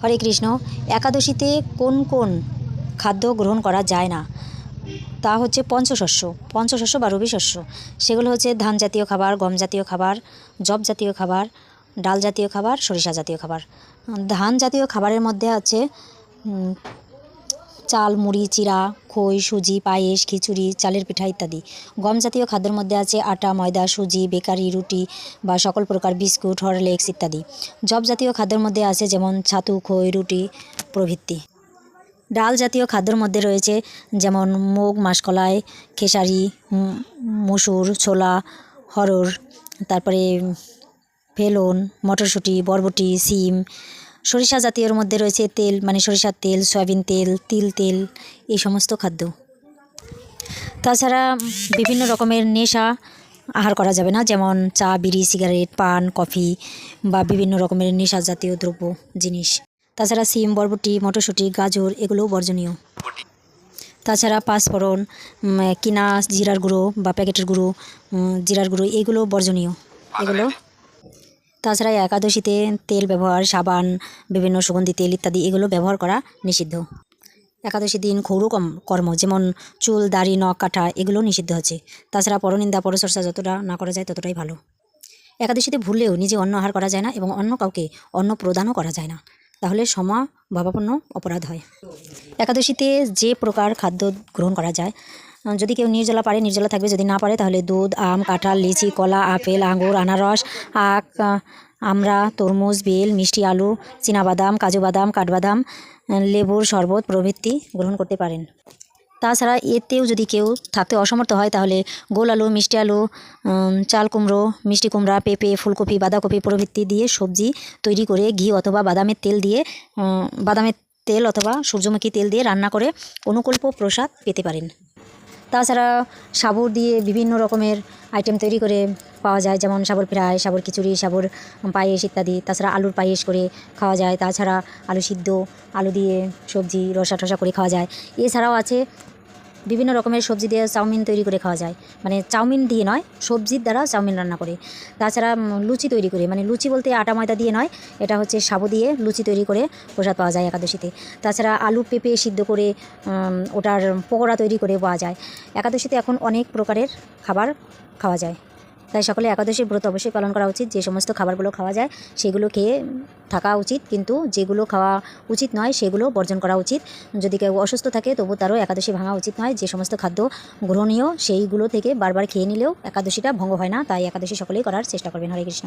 হরে কৃষ্ণ। একাদশীতে কোন কোন খাদ্য গ্রহণ করা যায় না তা হচ্ছে পঞ্চশস্য বা রবি শস্য। সেগুলো হচ্ছে ধান জাতীয় খাবার, গম জাতীয় খাবার, যব জাতীয় খাবার, ডাল জাতীয় খাবার, সরিষা জাতীয় খাবার। ধান জাতীয় খাবারের মধ্যে আছে চাল, মুড়ি, চিড়া, খই, সুজি, পায়েস, খিচুড়ি, চালের পিঠা ইত্যাদি। গম জাতীয় খাদ্যের মধ্যে আছে আটা, ময়দা, সুজি, বেকারি, রুটি বা সকল প্রকার বিস্কুট, হরলিক্স ইত্যাদি। যব জাতীয় খাদ্যের মধ্যে আছে যেমন ছাতু, খই, রুটি প্রভৃতি। ডাল জাতীয় খাদ্যের মধ্যে রয়েছে যেমন মুগ, মাসকলাই, খেসারি, মসুর, ছোলা, হরড়, তারপরে ফেলন, মটরশুঁটি, বরবটি, শিম। সরিষা জাতীয়র মধ্যে রয়েছে তেল, মানে সরিষার তেল, সয়াবিন তেল, তিল তেল, এই সমস্ত খাদ্য। তাছাড়া বিভিন্ন রকমের নেশা আহার করা যাবে না, যেমন চা, বিড়ি, সিগারেট, পান, কফি বা বিভিন্ন রকমের নেশা জাতীয় দ্রব্য জিনিস। তাছাড়া শিম, বরবটি, মটরশুঁটি, গাজর এগুলোও বর্জনীয়। তাছাড়া পাঁচফোড়ন, কিনা জিরার গুঁড়ো বা প্যাকেটের গুঁড়ো, জিরার গুঁড়ো এগুলো বর্জনীয় এগুলো। তাছাড়া একাদশীতে তেল ব্যবহার, সাবান, বিভিন্ন সুগন্ধি তেল ইত্যাদি এগুলো ব্যবহার করা নিষিদ্ধ। একাদশী দিন ক্ষৌর কর্ম যেমন চুল, দাড়ি, নখ কাটা এগুলো নিষিদ্ধ আছে। তাছাড়া পরনিন্দা, পরচর্চা যতটা না করা যায় ততটাই ভালো। একাদশীতে ভুললেও নিজে অন্ন আহার করা যায় না এবং অন্য কাউকে অন্ন প্রদানও করা যায় না, তাহলে সমাভাবাপন্ন অপরাধ হয়। একাদশীতে যে প্রকার খাদ্য গ্রহণ করা যায়, যদি কেউ নির্জলা পারে নির্জলা থাকবে, যদি না পারে তাহলে দুধ, আম, কাঁঠাল, লিচি, কলা, আপেল, আঙুর, আনারস, আখ, আমড়া, তরমুজ, বেল, মিষ্টি আলু, চীনাবাদাম, কাজু বাদাম, কাঠবাদাম, লেবুর শরবত প্রভৃতি গ্রহণ করতে পারেন। তাছাড়া এতেও যদি কেউ থাকতে অসমর্থ হয় তাহলে গোল আলু, মিষ্টি আলু, চাল কুমড়ো, মিষ্টি কুমড়া, পেঁপে, ফুলকপি, বাঁধাকপি প্রভৃতি দিয়ে সবজি তৈরি করে ঘি অথবা বাদামের তেল অথবা সূর্যমুখী তেল দিয়ে রান্না করে অনুকল্প প্রসাদ পেতে পারেন। তাছাড়া সাবুর দিয়ে বিভিন্ন রকমের আইটেম তৈরি করে পাওয়া যায়, যেমন সাবুর ফ্রাই, সাবুর খিচুড়ি, সাবুর পায়েস ইত্যাদি। তাছাড়া আলুর পায়েস করে খাওয়া যায়। তাছাড়া আলু সিদ্ধ, আলু দিয়ে সবজি রসা টসা করে খাওয়া যায়। এছাড়াও আছে বিভিন্ন রকমের সবজি দিয়ে চাউমিন তৈরি করে খাওয়া যায়, মানে চাউমিন দিয়ে নয়, সবজির দ্বারা চাউমিন রান্না করে। তাছাড়া লুচি তৈরি করে, মানে লুচি বলতে আটা ময়দা দিয়ে নয়, এটা হচ্ছে সাবু দিয়ে লুচি তৈরি করে প্রসাদ পাওয়া যায় একাদশীতে। তাছাড়া আলু পেঁপে সিদ্ধ করে ওটার পকোড়া তৈরি করে পাওয়া যায়। একাদশীতে এখন অনেক প্রকারের খাবার খাওয়া যায়, তাই সকলে একাদশীর ব্রত অবশ্যই পালন করা উচিত। যে সমস্ত খাবারগুলো খাওয়া যায় সেগুলো খেয়ে থাকা উচিত, কিন্তু যেগুলো খাওয়া উচিত নয় সেগুলো বর্জন করা উচিত। যদি কেউ অসুস্থ থাকে তবু তারও একাদশী ভাঙা উচিত নয়। যে সমস্ত খাদ্য গ্রহণীয় সেইগুলো থেকে বারবার খেয়ে নিলেও একাদশীটা ভঙ্গ হয় না, তাই একাদশী সকলেই করার চেষ্টা করবেন। হরে কৃষ্ণ।